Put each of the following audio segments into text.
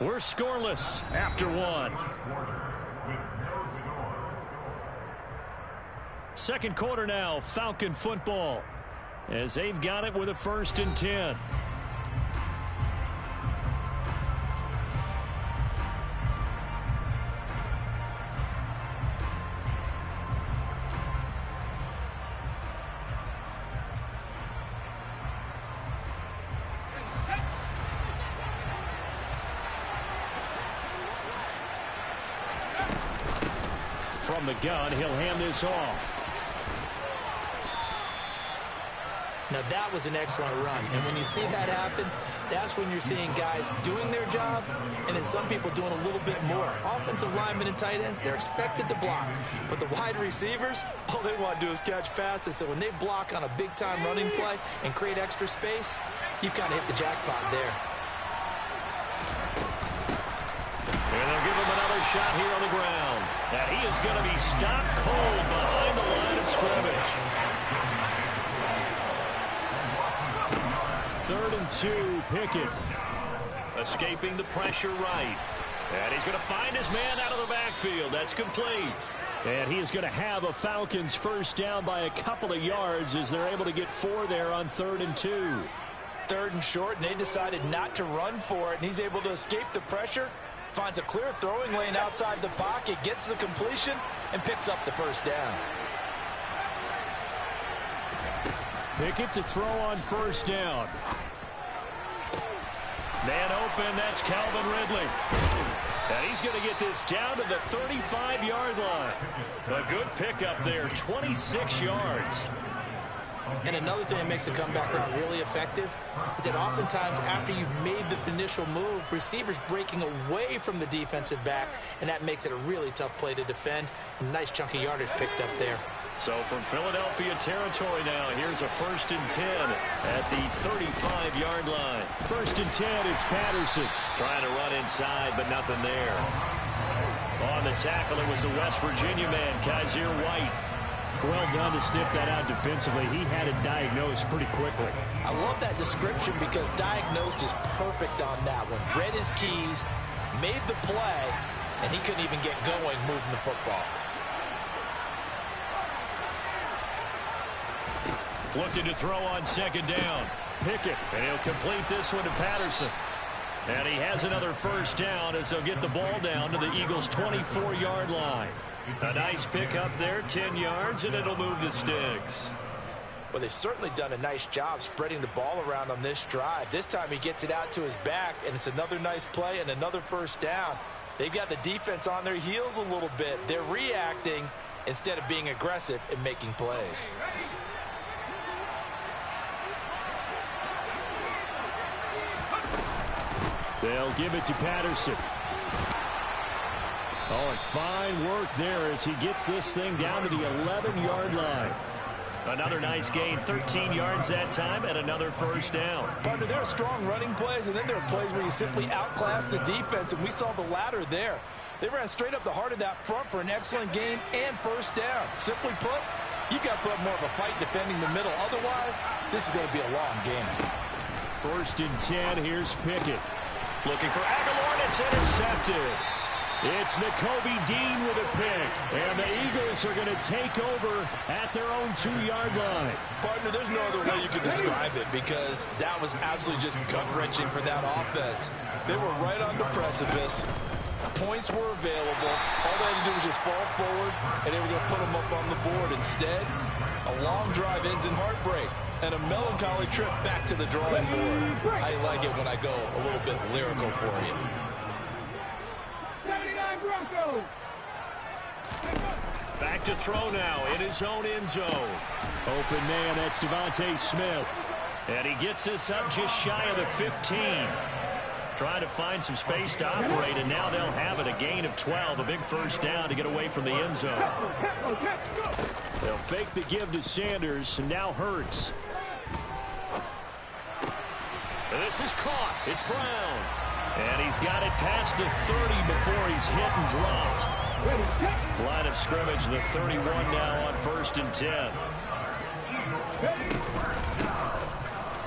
We're scoreless after one. Second quarter now, Falcon football, as they've got it with a 1st and 10. From the gun, he'll hand this off. Now that was an excellent run, and when you see that happen, that's when you're seeing guys doing their job, and then some people doing a little bit more. Offensive linemen and tight ends, they're expected to block, but the wide receivers, all they want to do is catch passes. So when they block on a big-time running play and create extra space, you've kind of hit the jackpot there. And they'll give him another shot here on the ground. And he is going to be stopped cold behind the line of scrimmage. 3rd and 2, Pickett. Escaping the pressure right. And he's going to find his man out of the backfield. That's complete. And he is going to have a Falcons 1st down by a couple of yards as they're able to get 4 there on 3rd and 2. 3rd and short, and they decided not to run for it, and he's able to escape the pressure. Finds a clear throwing lane outside the pocket, gets the completion, and picks up the 1st down. Pickett to throw on 1st down. Man open, that's Calvin Ridley. And he's going to get this down to the 35-yard line. A good pickup there, 26 yards. And another thing that makes the comeback route really effective is that oftentimes after you've made the initial move, receivers breaking away from the defensive back, and that makes it a really tough play to defend. A nice chunky yardage picked up there. So from Philadelphia territory now, here's a 1st and 10 at the 35-yard line. 1st and 10, it's Patterson. Trying to run inside, but nothing there. On the tackle, it was the West Virginia man, Kaiser White. Well done to sniff that out defensively. He had it diagnosed pretty quickly. I love that description because diagnosed is perfect on that one. Read his keys, made the play, and he couldn't even get going moving the football. Looking to throw on 2nd down. Pickett, and he'll complete this one to Patterson. And he has another 1st down as they'll get the ball down to the Eagles' 24-yard line. A nice pick up there, 10 yards, and it'll move the sticks. Well, they've certainly done a nice job spreading the ball around on this drive. This time he gets it out to his back, and it's another nice play and another 1st down. They've got the defense on their heels a little bit. They're reacting instead of being aggressive and making plays. They'll give it to Patterson. Oh, and fine work there as he gets this thing down to the 11-yard line. Another nice gain, 13 yards that time, and another 1st down. Partner, there are strong running plays, and then there are plays where you simply outclass the defense, and we saw the latter there. They ran straight up the heart of that front for an excellent gain and 1st down. Simply put, you've got to put up more of a fight defending the middle. Otherwise, this is going to be a long game. 1st and 10, here's Pickett. Looking for Aguilar, and it's intercepted. It's Nakobe Dean with a pick, and the Eagles are going to take over at their own 2-yard line. Partner, there's no other way you could describe it because that was absolutely just gut-wrenching for that offense. They were right on the precipice. Points were available. All they had to do was just fall forward, and they were going to put them up on the board. Instead, a long drive ends in heartbreak and a melancholy trip back to the drawing board. I like it when I go a little bit lyrical for you. Back to throw now in his own end zone. Open man, that's Devontae Smith. And he gets this up just shy of the 15. Trying to find some space to operate, and now they'll have it. A gain of 12, a big 1st down to get away from the end zone. They'll fake the give to Sanders, and now Hurts. And this is caught. It's Brown. And he's got it past the 30 before he's hit and dropped. Line of scrimmage, the 31 now on 1st and 10.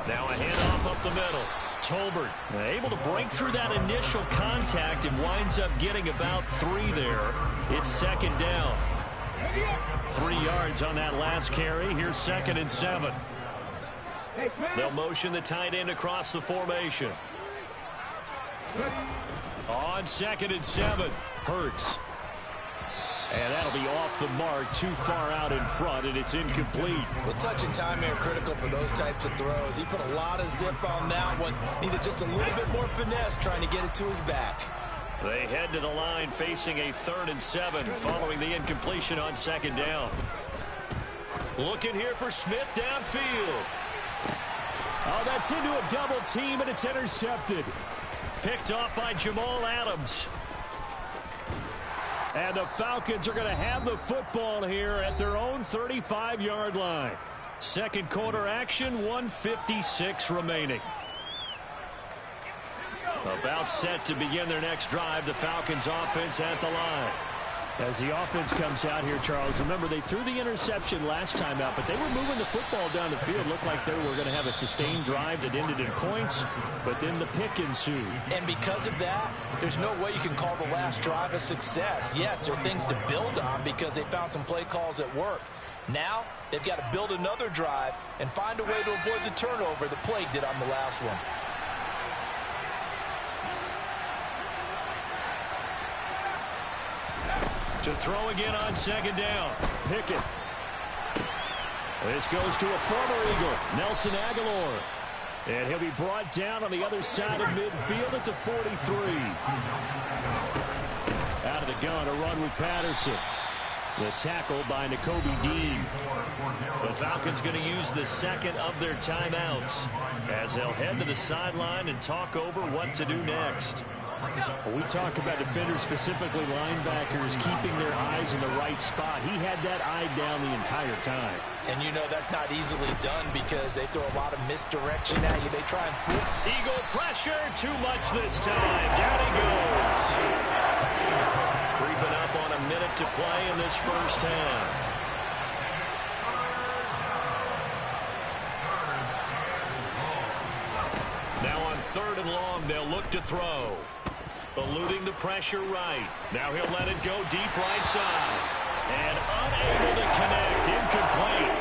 Now a handoff up the middle. Tolbert able to break through that initial contact and winds up getting about 3 there. It's second down. 3 yards on that last carry. Here's 2nd and 7. They'll motion the tight end across the formation. On 2nd and 7, Hurts. And that'll be off the mark, too far out in front, and it's incomplete. Well, touch and time here critical for those types of throws. He put a lot of zip on that one. Needed just a little bit more finesse trying to get it to his back. They head to the line facing a 3rd and 7 following the incompletion on 2nd down. Looking here for Smith downfield. Oh, that's into a double team, and it's intercepted. Picked off by Jamal Adams. And the Falcons are going to have the football here at their own 35-yard line. Second quarter action, 1:56 remaining. About set to begin their next drive, the Falcons offense at the line. As the offense comes out here, Charles, remember they threw the interception last time out, but they were moving the football down the field. Looked like they were going to have a sustained drive that ended in points, but then the pick ensued. And because of that, there's no way you can call the last drive a success. Yes, there are things to build on because they found some play calls that work. Now, they've got to build another drive and find a way to avoid the turnover the play did on the last one. To throw again on 2nd down. Pickett. This goes to a former Eagle, Nelson Aguilar. And he'll be brought down on the other side of midfield at the 43. Out of the gun, a run with Patterson. The tackle by Nakobe Dean. The Falcons going to use the second of their timeouts as they'll head to the sideline and talk over what to do next. We talk about defenders, specifically linebackers, keeping their eyes in the right spot. He had that eye down the entire time. And you know that's not easily done because they throw a lot of misdirection at you. They try and flip. Eagle pressure, too much this time. Down he goes. Creeping up on a minute to play in this first half. Now on 3rd and long, they'll look to throw. Eluding the pressure right. Now he'll let it go deep right side. And unable to connect. Incomplete.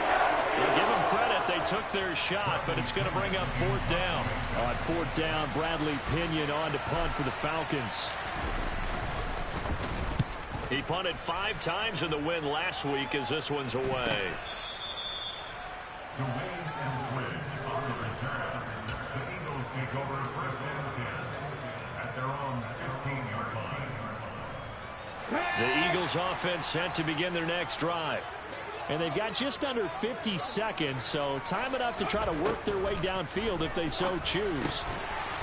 We'll give them credit. They took their shot, but it's going to bring up 4th down. On 4th down, Bradley Pinion on to punt for the Falcons. He punted 5 times in the win last week as this one's away. The Eagles offense set to begin their next drive. And they've got just under 50 seconds, so time enough to try to work their way downfield if they so choose.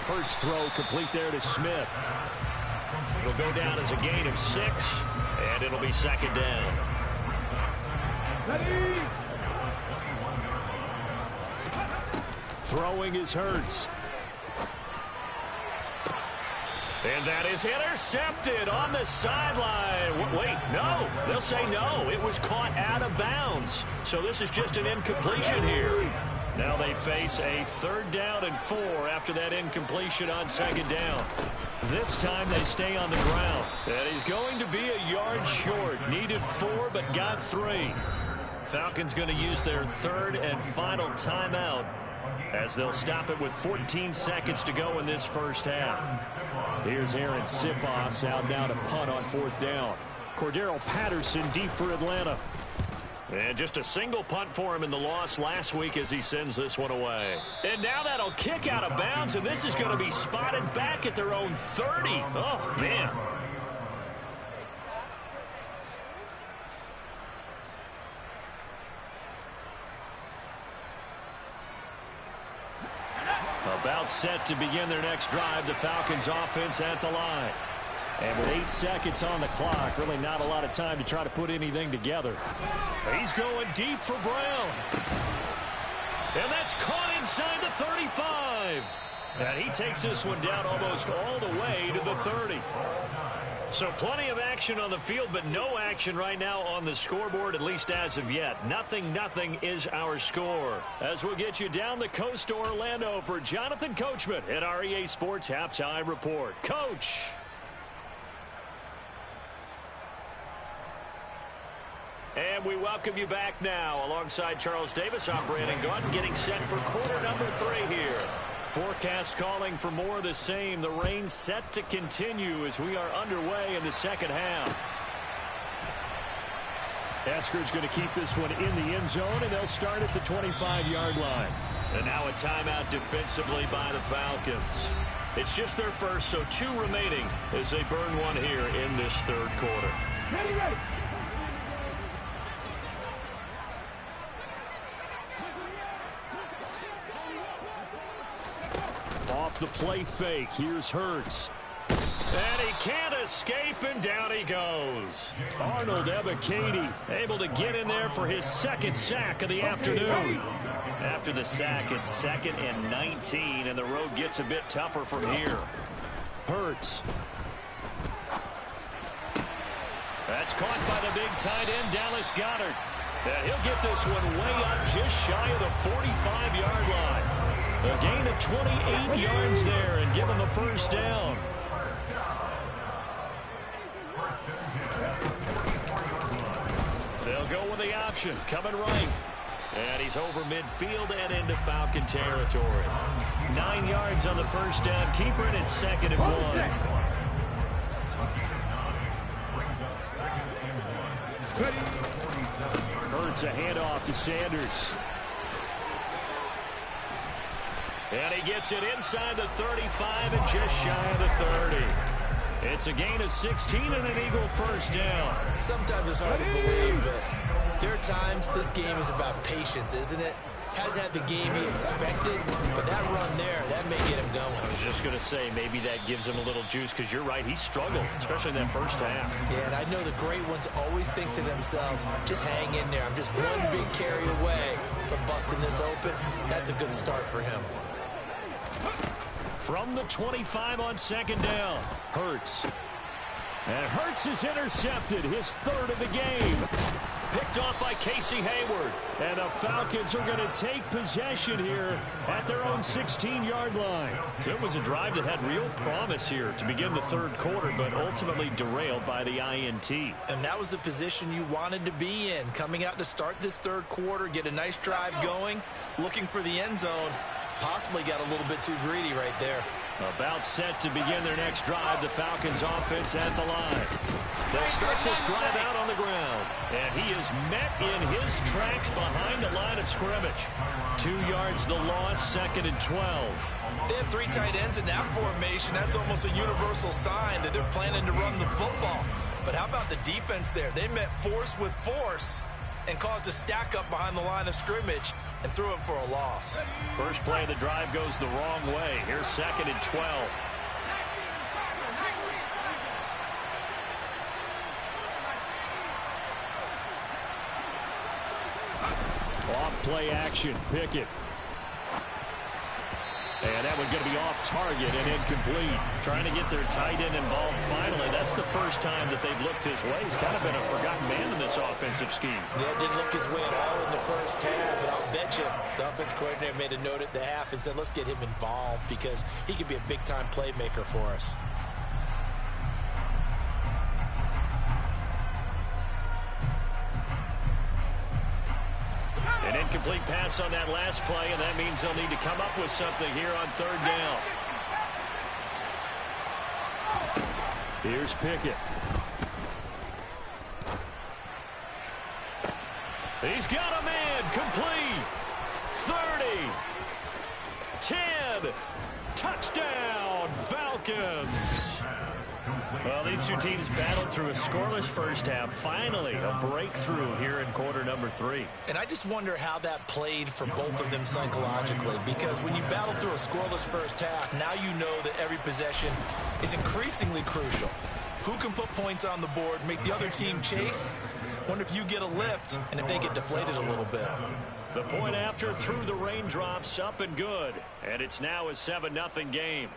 Hurts throw complete there to Smith. It'll go down as a gain of 6, and it'll be 2nd down. Throwing is Hurts. And that is intercepted on the sideline. Wait, no. They'll say no. It was caught out of bounds. So this is just an incompletion here. Now they face a 3rd down and 4 after that incompletion on 2nd down. This time they stay on the ground. And he's going to be a yard short. Needed 4 but got 3. Falcons going to use their 3rd and final timeout as they'll stop it with 14 seconds to go in this first half. Here's Aaron Sipos out now to punt on 4th down. Cordero Patterson deep for Atlanta. And just a single punt for him in the loss last week as he sends this one away. And now that'll kick out of bounds, and this is going to be spotted back at their own 30. Oh, man. About set to begin their next drive, the Falcons offense at the line. And with 8 seconds on the clock, really not a lot of time to try to put anything together. He's going deep for Brown. And that's caught inside the 35. And he takes this one down almost all the way to the 30. So plenty of action on the field, but no action right now on the scoreboard, at least as of yet. 0-0 is our score. As we'll get you down the coast to Orlando for Jonathan Coachman at our EA Sports Halftime Report. Coach. And we welcome you back now. Alongside Charles Davis, I'm Brandon Gunn, getting set for quarter number 3 here. Forecast calling for more of the same. The rain set to continue as we are underway in the second half. Eskridge going to keep this one in the end zone, and they'll start at the 25-yard line. And now a timeout defensively by the Falcons. It's just their first, so 2 remaining as they burn one here in this third quarter. Ready. Off the play fake, here's Hurts. And he can't escape, and down he goes. Arnold Ebiketie able to get in there for his second sack of the afternoon. After the sack, it's 2nd and 19, and the road gets a bit tougher from here. Hurts. That's caught by the big tight end, Dallas Goedert. And he'll get this one way up just shy of the 45-yard line. A gain of 28 yards there and give him the first down. They'll go with the option, coming right. And he's over midfield and into Falcon territory. 9 yards on the first down. Keeper, and it's 2nd and 1. Hurts a handoff to Sanders. And he gets it inside the 35 and just shy of the 30. It's a gain of 16 and an Eagle first down. Sometimes it's hard to believe, but there are times this game is about patience, isn't it? Has had the game he expected, but that run there, that may get him going. I was just going to say, maybe that gives him a little juice, because you're right, he struggled, especially in that first half. Yeah, and I know the great ones always think to themselves, just hang in there. I'm just one big carry away from busting this open. That's a good start for him. From the 25 on 2nd down, Hurts. And Hurts is intercepted, his 3rd of the game. Picked off by Casey Hayward. And the Falcons are going to take possession here at their own 16-yard line. So it was a drive that had real promise here to begin the third quarter, but ultimately derailed by the INT. And that was the position you wanted to be in. Coming out to start this third quarter, get a nice drive going, looking for the end zone. Possibly got a little bit too greedy right there. About set to begin their next drive, the Falcons offense at the line. They'll start this drive out on the ground. And he is met in his tracks behind the line of scrimmage. 2 yards the loss, 2nd and 12. They have 3 tight ends in that formation. That's almost a universal sign that they're planning to run the football. But how about the defense there? They met force with force and caused a stack up behind the line of scrimmage and threw him for a loss. First play of the drive goes the wrong way. Here's 2nd and 12. Off play action, Pickett. And that one going to be off target and incomplete. Trying to get their tight end involved finally. That's the first time that they've looked his way. He's kind of been a forgotten man in this offensive scheme. Yeah, didn't look his way at all in the first half. And I'll bet you the offense coordinator made a note at the half and said, let's get him involved because he could be a big-time playmaker for us. An incomplete pass on that last play, and that means they'll need to come up with something here on 3rd down. Here's Pickett. He's got a man, complete. 30, 10, touchdown, Falcons. Well, these two teams battled through a scoreless first half. Finally, a breakthrough here in quarter number 3. And I just wonder how that played for both of them psychologically, because when you battle through a scoreless first half, now you know that every possession is increasingly crucial. Who can put points on the board, make the other team chase? Wonder if you get a lift and if they get deflated a little bit. The point after through the raindrops, up and good. And it's now a 7-0 game.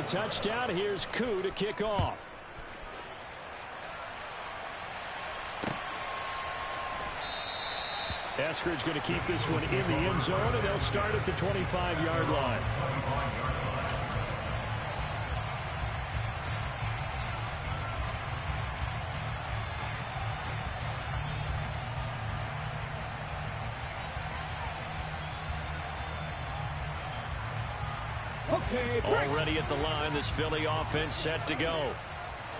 touchdown. Here's Koo to kick off. Eskridge going to keep this one in the end zone, and they'll start at the 25-yard line. Already at the line, this Philly offense set to go.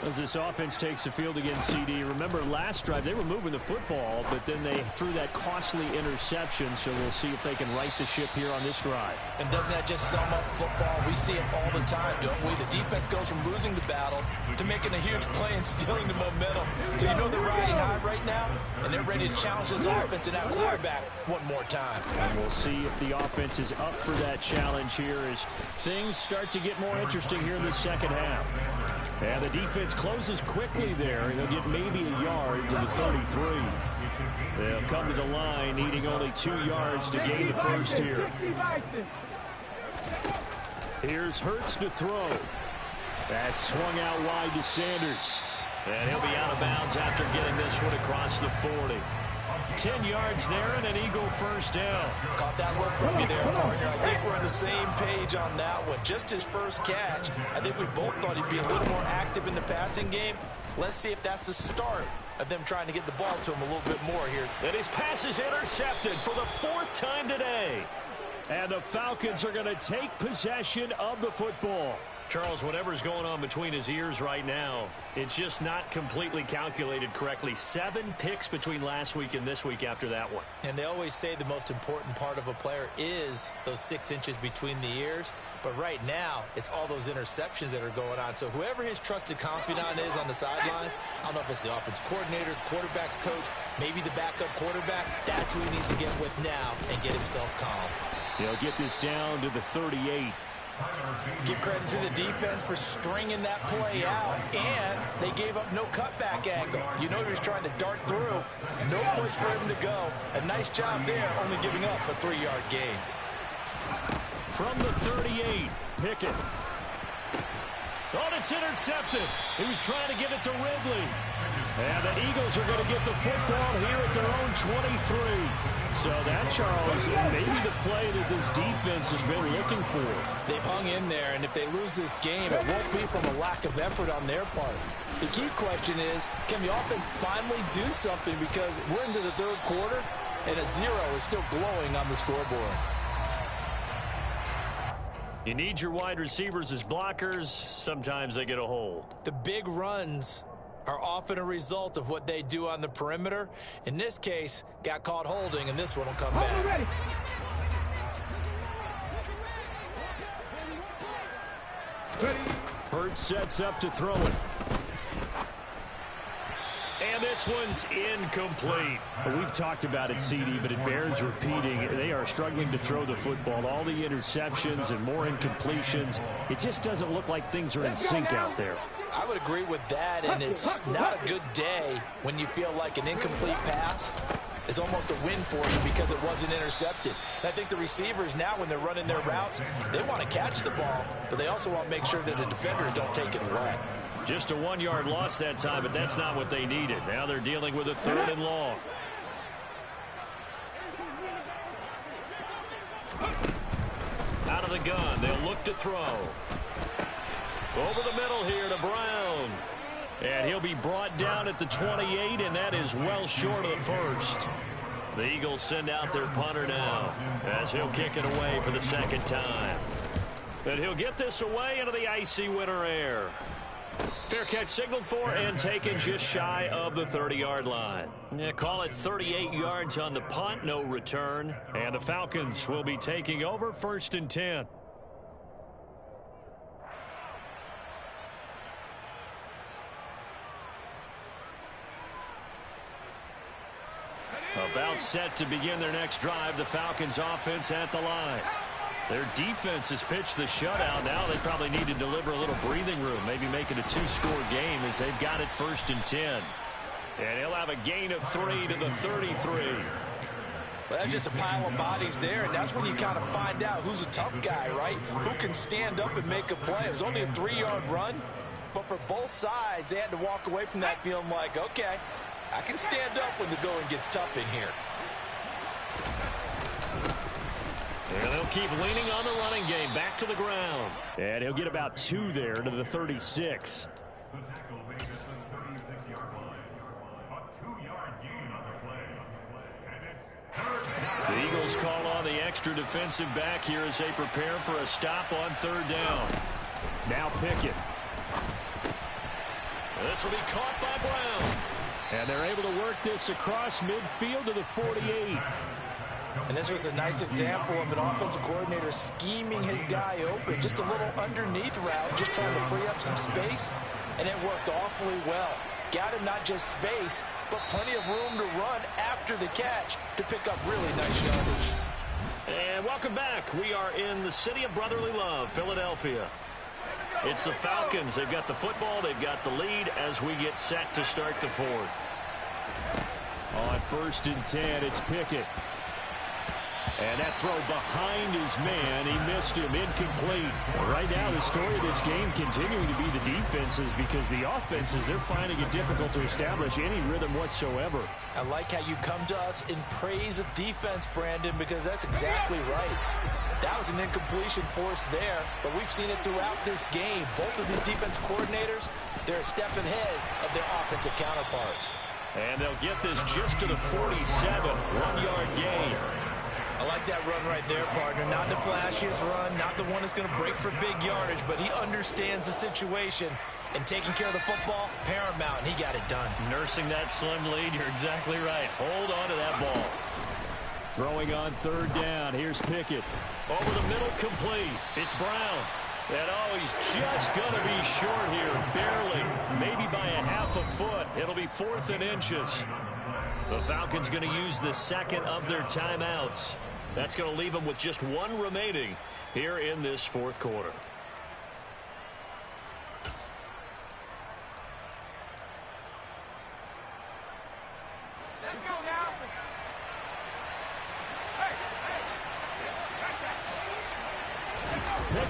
As this offense takes the field against CD. Remember, last drive, they were moving the football, but then they threw that costly interception, so we'll see if they can right the ship here on this drive. And doesn't that just sum up football? We see it all the time, don't we? The defense goes from losing the battle to making a huge play and stealing the momentum. So you know they're riding high right now, and they're ready to challenge this offense and that quarterback one more time. And we'll see if the offense is up for that challenge here as things start to get more interesting here in the second half. And the defense closes quickly there. They'll get maybe a yard to the 33. They'll come to the line, needing only 2 yards to gain the first here. Here's Hurts to throw. That's swung out wide to Sanders. And he'll be out of bounds after getting this one across the 40. 10 yards there and an Eagle first down. Caught that look from you there, partner. I think we're on the same page on that one. Just his first catch. I think we both thought he'd be a little more active in the passing game. Let's see if that's the start of them trying to get the ball to him a little bit more here. And his pass is intercepted for the 4th time today. And the Falcons are going to take possession of the football. Charles, whatever's going on between his ears right now, it's just not completely calculated correctly. 7 picks between last week and this week after that one. And they always say the most important part of a player is those 6 inches between the ears. But right now, it's all those interceptions that are going on. So whoever his trusted confidant is on the sidelines, I don't know if it's the offense coordinator, the quarterback's coach, maybe the backup quarterback, that's who he needs to get with now and get himself calm. He'll get this down to the 38. Give credit to the defense for stringing that play out, and they gave up no cutback angle. You know he was trying to dart through. No place for him to go. A nice job there, only giving up a 3-yard gain. From the 38, Pickett. Oh, it's intercepted. He was trying to give it to Ridley. And the Eagles are going to get the football here at their own 23. So that, Charles, maybe the play that this defense has been looking for. They've hung in there, and if they lose this game, it won't be from a lack of effort on their part. The key question is, can the offense finally do something? Because we're into the 3rd quarter, and a 0 is still glowing on the scoreboard. You need your wide receivers as blockers. Sometimes they get a hold. The big runs are often a result of what they do on the perimeter. In this case, got caught holding, and this one will come back. Hurts sets up to throw it. And this one's incomplete. We've talked about it, CD, but it bears repeating. They are struggling to throw the football. All the interceptions and more incompletions. It just doesn't look like things are in sync out there. I would agree with that, and it's not a good day when you feel like an incomplete pass is almost a win for you because it wasn't intercepted. And I think the receivers now, when they're running their routes, they want to catch the ball, but they also want to make sure that the defenders don't take it away. Just a 1-yard loss that time, but that's not what they needed. Now they're dealing with a 3rd and long. Out of the gun, they'll look to throw. Over the middle here to Brown. And he'll be brought down at the 28, and that is well short of the first. The Eagles send out their punter now as he'll kick it away for the 2nd time. And he'll get this away into the icy winter air. Fair catch signaled for and taken just shy of the 30-yard line. Yeah, call it 38 yards on the punt, no return. And the Falcons will be taking over 1st and 10. About set to begin their next drive, the Falcons offense at the line. Their defense has pitched the shutout. Now they probably need to deliver a little breathing room, maybe make it a 2-score game as they've got it 1st and 10. And he'll have a gain of 3 to the 33. But that's just a pile of bodies there, and that's when you kind of find out who's a tough guy, right? Who can stand up and make a play. It was only a 3-yard run, but for both sides, they had to walk away from that feeling like, okay, I can stand up when the going gets tough in here. And they'll keep leaning on the running game. Back to the ground. And he'll get about 2 there to the 36. The Eagles call on the extra defensive back here as they prepare for a stop on 3rd down. Now Pickett. This will be caught by Brown. And they're able to work this across midfield to the 48. And this was a nice example of an offensive coordinator scheming his guy open. Just a little underneath route, just trying to free up some space. And it worked awfully well. Got him not just space, but plenty of room to run after the catch to pick up really nice yardage. And welcome back. We are in the city of brotherly love, Philadelphia. It's the Falcons. They've got the football. They've got the lead as we get set to start the 4th. On 1st and 10, it's Pickett. And that throw behind his man, he missed him, incomplete. Right now, the story of this game continuing to be the defenses, because the offenses, they're finding it difficult to establish any rhythm whatsoever. I like how you come to us in praise of defense, Brandon, because that's exactly right. That was an incompletion force there, but we've seen it throughout this game. Both of these defense coordinators, they're a step ahead of their offensive counterparts. And they'll get this just to the 47, 1-yard gain. I like that run right there, partner. Not the flashiest run, not the one that's going to break for big yardage, but he understands the situation, and taking care of the football, paramount, and he got it done. Nursing that slim lead, you're exactly right. Hold on to that ball. Throwing on 3rd down, here's Pickett. Over the middle, complete. It's Brown. And he's just going to be short here, barely, maybe by a half a foot. It'll be 4th and inches. The Falcons going to use the 2nd of their timeouts. That's going to leave them with just 1 remaining here in this 4th quarter. Let's go now.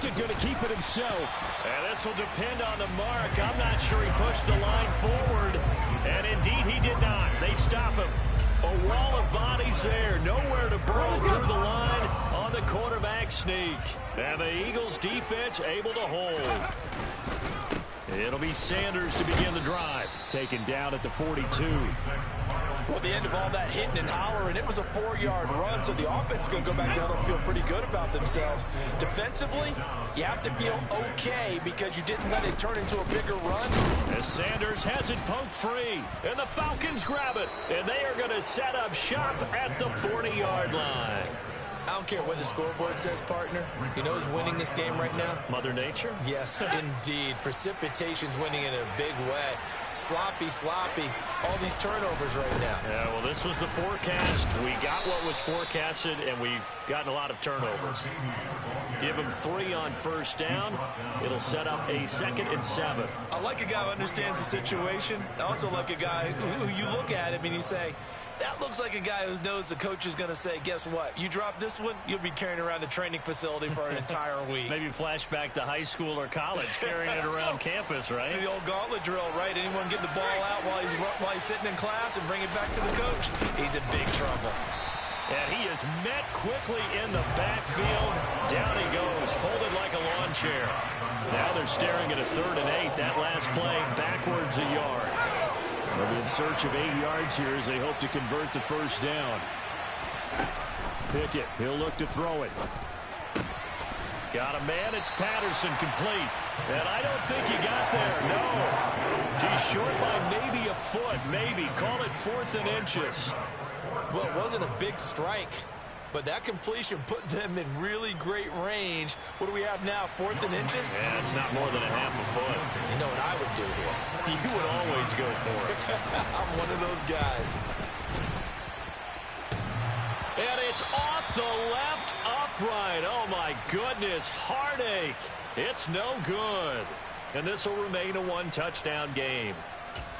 Pickett going to keep it himself. And this will depend on the mark. I'm not sure he pushed the line forward. And indeed, he did not. They stop him. A wall of bodies there. Nowhere to burrow through the line on the quarterback sneak. And the Eagles defense able to hold. It'll be Sanders to begin the drive. Taken down at the 42. Well, the end of all that hitting and hollering, it was a 4-yard run, so the offense is going to go back down and feel pretty good about themselves. Defensively, you have to feel okay because you didn't let it turn into a bigger run. As Sanders has it poked free, and the Falcons grab it, and they are going to set up shop at the 40-yard line. I don't care what the scoreboard says, partner. You know who's winning this game right now? Mother Nature? Yes, indeed. Precipitation's winning in a big way. Sloppy, all these turnovers right now. Yeah, well, this was the forecast. We got what was forecasted, and we've gotten a lot of turnovers. Give them 3 on 1st down. It'll set up a 2nd and 7. I like a guy who understands the situation. I also like a guy who you look at him and you say, that looks like a guy who knows the coach is going to say, guess what? You drop this one, you'll be carrying around the training facility for an entire week. Maybe flashback to high school or college, carrying it around campus, right? The old gauntlet drill, right? Anyone get the ball out while he's sitting in class and bring it back to the coach? He's in big trouble. And he is met quickly in the backfield. Down he goes, folded like a lawn chair. Now they're staring at a 3rd and 8. That last play backwards a yard. They'll be in search of 8 yards here as they hope to convert the 1st down. Pickett, he'll look to throw it. Got a man, it's Patterson, complete. And I don't think he got there, no. He's short by maybe a foot, maybe. Call it 4th and inches. Well, it wasn't a big strike, but that completion put them in really great range. What do we have now, 4th and inches? Yeah, it's not more than a half a foot. You know what I would do here? You would always go for it. I'm one of those guys. And it's off the left upright. Oh, my goodness. Heartache. It's no good. And this will remain a 1-touchdown game.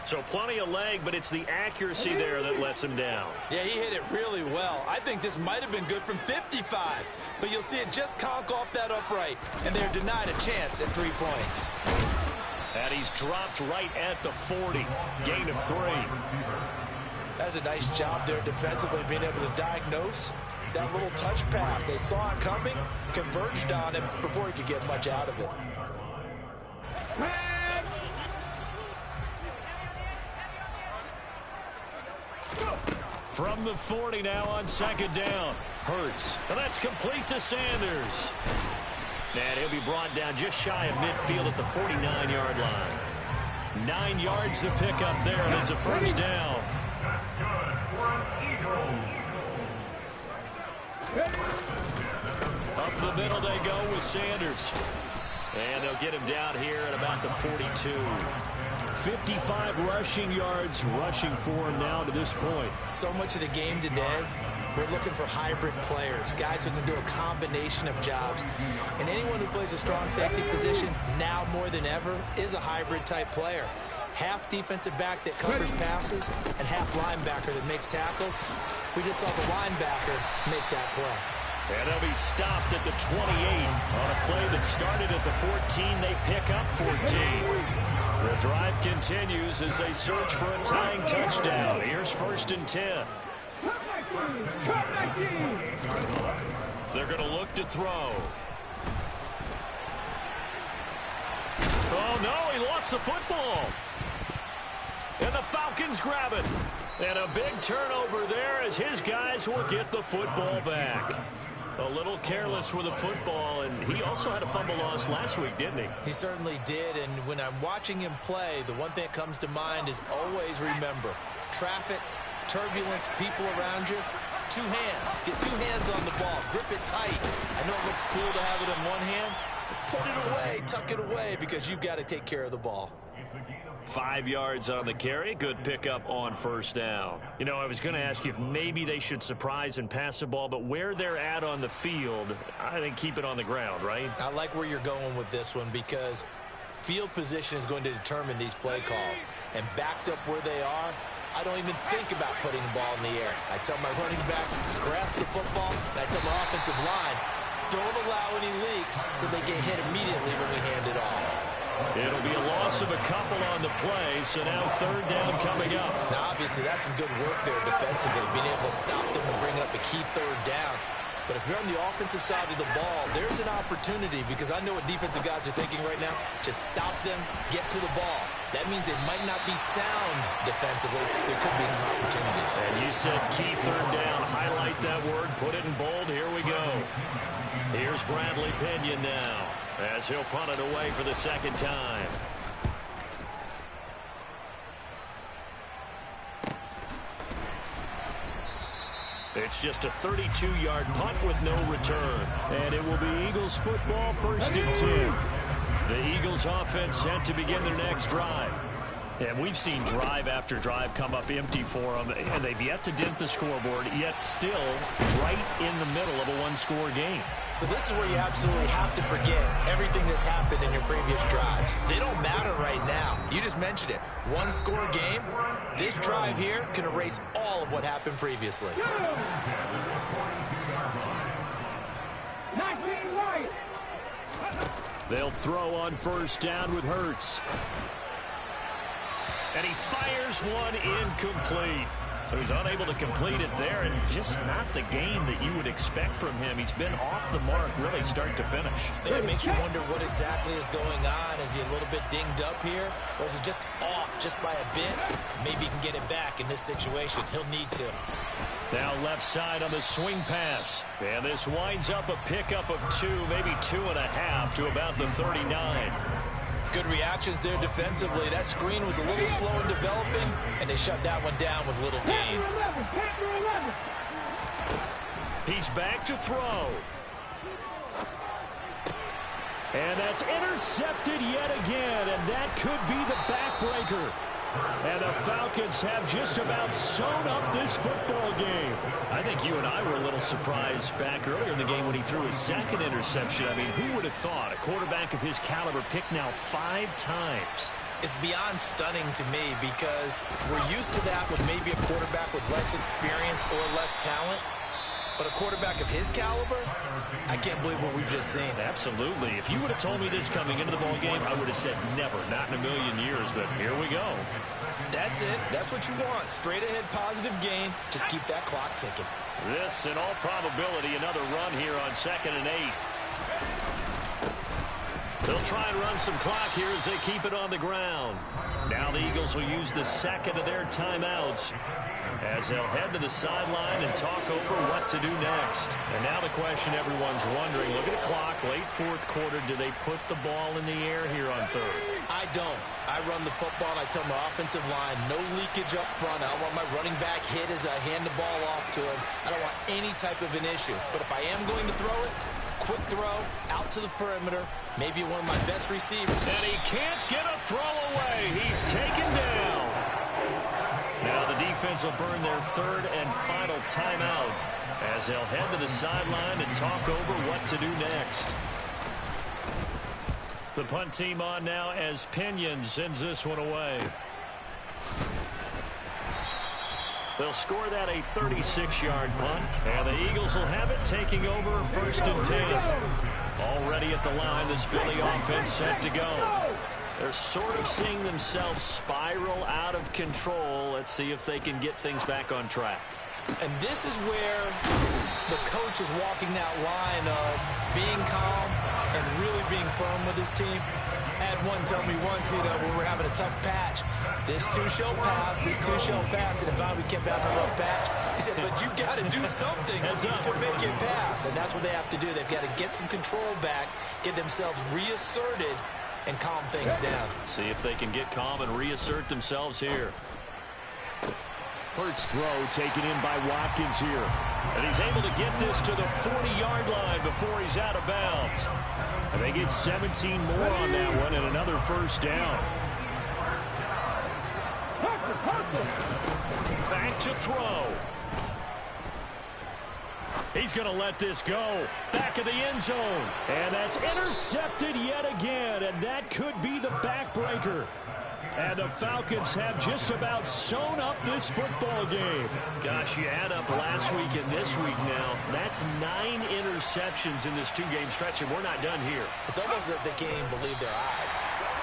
So plenty of leg, but it's the accuracy there that lets him down. Yeah, he hit it really well. I think this might have been good from 55, but you'll see it just conk off that upright, and they're denied a chance at 3 points. And he's dropped right at the 40. Gain of 3. That's a nice job there defensively, being able to diagnose that little touch pass. They saw it coming, converged on him before he could get much out of it. From the 40 now on 2nd down. Hurts. And that's complete to Sanders. And he'll be brought down just shy of midfield at the 49-yard line. 9 yards to pick up there, and it's a first down. Up the middle they go with Sanders. And they'll get him down here at about the 42. 55 rushing yards rushing for him now to this point. So much of the game today, we're looking for hybrid players, guys who can do a combination of jobs. And anyone who plays a strong safety position, now more than ever, is a hybrid type player. Half defensive back that covers passes and half linebacker that makes tackles. We just saw the linebacker make that play. And they'll be stopped at the 28 on a play that started at the 14. They pick up 14. The drive continues as they search for a tying touchdown. Here's 1st and 10. They're going to look to throw. Oh, no, he lost the football. And the Falcons grab it. And a big turnover there as his guys will get the football back. A little careless with the football, and he also had a fumble loss last week, didn't he? He certainly did, and when I'm watching him play, the one thing that comes to mind is always remember, traffic, turbulence, people around you, 2 hands. Get 2 hands on the ball. Grip it tight. I know it looks cool to have it in one hand, but put it away, tuck it away, because you've got to take care of the ball. 5 yards on the carry. Good pickup on 1st down. You know, I was going to ask you if maybe they should surprise and pass the ball, but where they're at on the field, I think keep it on the ground, right? I like where you're going with this one because field position is going to determine these play calls. And backed up where they are, I don't even think about putting the ball in the air. I tell my running backs, grasp the football, and I tell my offensive line, don't allow any leaks so they get hit immediately when we hand it off. It'll be a loss of a couple on the play, so now 3rd down coming up. Now, obviously, that's some good work there defensively, being able to stop them and bring up a key 3rd down. But if you're on the offensive side of the ball, there's an opportunity because I know what defensive guys are thinking right now. Just stop them, get to the ball. That means they might not be sound defensively. There could be some opportunities. And you said key 3rd down. Highlight that word, put it in bold. Here we go. Here's Bradley Pinion now, as he'll punt it away for the 2nd time. It's just a 32-yard punt with no return. And it will be Eagles football, 1st and 10. The Eagles offense set to begin their next drive. And we've seen drive after drive come up empty for them, and they've yet to dent the scoreboard, yet still right in the middle of a 1-score game. So this is where you absolutely have to forget everything that's happened in your previous drives. They don't matter right now. You just mentioned it. 1-score game. This drive here can erase all of what happened previously. They'll throw on 1st down with Hurts. And he fires one incomplete. So he's unable to complete it there, and just not the game that you would expect from him. He's been off the mark really start to finish. Yeah, it makes you wonder what exactly is going on. Is he a little bit dinged up here, or is it just off just by a bit? Maybe he can get it back in this situation. He'll need to. Now left side on the swing pass. And this winds up a pickup of 2, maybe 2.5 to about the 39. Good reactions there defensively. That screen was a little slow in developing, and they shut that one down with little gain. He's back to throw. And that's intercepted yet again, and that could be the backbreaker. And the Falcons have just about sewn up this football game. I think you and I were a little surprised back earlier in the game when he threw his 2nd interception. I mean, who would have thought a quarterback of his caliber picked now 5 times? It's beyond stunning to me because we're used to that with maybe a quarterback with less experience or less talent. But a quarterback of his caliber, I can't believe what we've just seen. Absolutely. If you would have told me this coming into the ball game, I would have said never, not in a million years. But here we go. That's it. That's what you want. Straight ahead positive gain. Just keep that clock ticking. This, in all probability, another run here on 2nd and 8. They'll try and run some clock here as they keep it on the ground. Now the Eagles will use the second of their timeouts as they'll head to the sideline and talk over what to do next. And now the question everyone's wondering, look at the clock, late 4th quarter, do they put the ball in the air here on 3rd? I don't. I run the football, and I tell my offensive line, no leakage up front. I don't want my running back hit as I hand the ball off to him. I don't want any type of an issue. But if I am going to throw it, quick throw, out to the perimeter, maybe one of my best receivers. And he can't get a throw away. He's taken down. Now the defense will burn their 3rd and final timeout as they'll head to the sideline and talk over what to do next. The punt team on now as Pinion sends this one away. They'll score that a 36-yard punt, and the Eagles will have it taking over 1st and 10. Already at the line, this Philly offense set to go. They're sort of seeing themselves spiral out of control. Let's see if they can get things back on track. And this is where the coach is walking that line of being calm and really being firm with his team. I had one tell me once, when we were having a tough patch, this too shall pass, this too shall pass. And if we kept having a rough patch, he said, but you got to do something to make it pass. And that's what they have to do. They've got to get some control back, get themselves reasserted, and calm things down. See if they can get calm and reassert themselves here. Hurts throw taken in by Watkins here. And he's able to get this to the 40-yard line before he's out of bounds. And they get 17 more on that one and another 1st down. Back to throw. He's going to let this go. Back of the end zone. And that's intercepted yet again. And that could be the backbreaker. And the Falcons have just about sewn up this football game. Gosh, you add up last week and this week now. That's 9 interceptions in this 2-game stretch, and we're not done here. It's almost as if they can't even believe their eyes.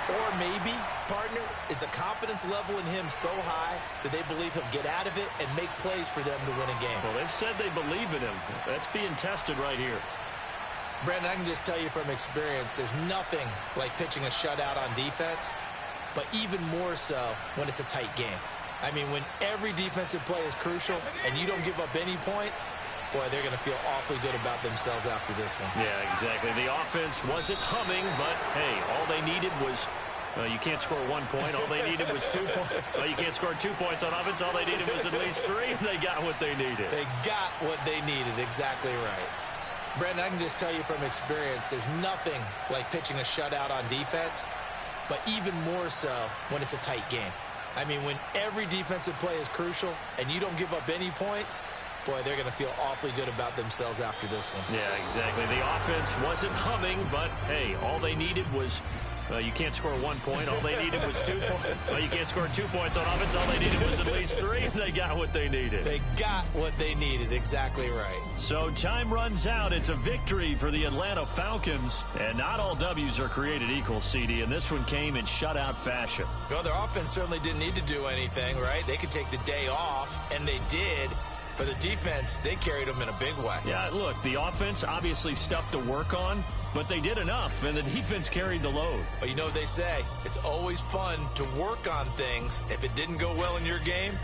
Or maybe, partner, is the confidence level in him so high that they believe he'll get out of it and make plays for them to win a game. Well, they've said they believe in him. That's being tested right here. Brandon, I can just tell you from experience, there's nothing like pitching a shutout on defense, but even more so when it's a tight game. I mean, when every defensive play is crucial and you don't give up any points, boy, they're going to feel awfully good about themselves after this one. Yeah, exactly. The offense wasn't humming, but, hey, all they needed was, you can't score 1 point. All they needed was 2 points. Well, you can't score 2 points on offense. All they needed was at least 3. They got what they needed. They got what they needed. Exactly right. Brandon, I can just tell you from experience, there's nothing like pitching a shutout on defense, but even more so when it's a tight game. I mean, when every defensive play is crucial and you don't give up any points, boy, they're going to feel awfully good about themselves after this one. Yeah, exactly. The offense wasn't humming, but, hey, all they needed was, you can't score 1 point. All they needed was 2 points. Well, you can't score 2 points on offense. All they needed was at least 3. They got what they needed. They got what they needed. Exactly right. So time runs out. It's a victory for the Atlanta Falcons. And not all W's are created equal, CD, and this one came in shutout fashion. Well, their offense certainly didn't need to do anything, right? They could take the day off, and they did. For the defense, they carried them in a big way. Yeah, look, the offense obviously stuff to work on, but they did enough, and the defense carried the load. But you know what they say, it's always fun to work on things. If it didn't go well in your game,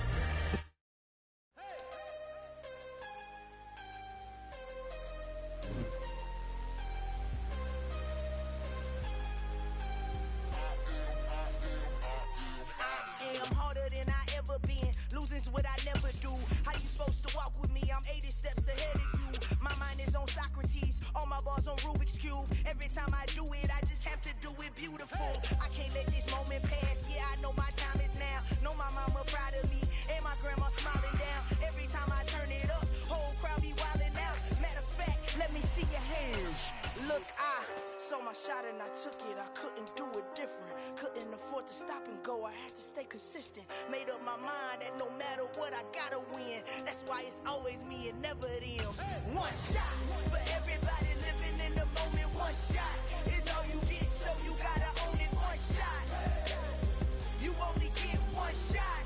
what I never do. How you supposed to walk with me? I'm 80 steps ahead of you. My mind is on Socrates, all my bars on Rubik's Cube. Every time I do it, I just have to do it beautiful. I can't let this moment pass. Yeah, I know my time is now. Know my mama proud of me, and my grandma smiling down. Every time I turn it up, whole crowd be wilding out. Matter of fact, let me see your hands. Look, I saw my shot and I took it. I couldn't do it different. Couldn't afford afford to stop and go. I had to stay consistent. Made up my mind that no matter what, I gotta win. That's why it's always me and never them. One shot for everybody living in the moment. One shot is all you get, so you gotta own it. One shot. You only get one shot.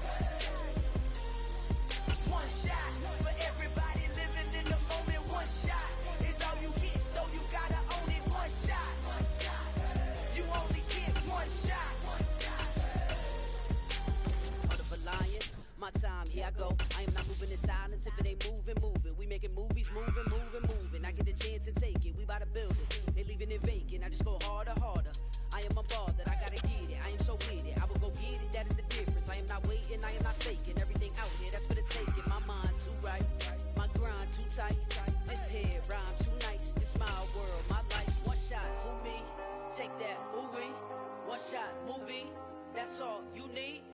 One shot for everybody living in the moment. One shot is all you get, so you gotta own it. One shot. You only get one shot. Heart of a lion, my time, here I go. I am not moving in silence. If it ain't moving, move it. We making movies, moving, moving, moving. I get a chance to take it. We bout to build it. They leaving it vacant. I just go harder, harder. I am a ball that I gotta get it. I am so with it. I will go get it. That is the difference. I am not waiting. I am not faking.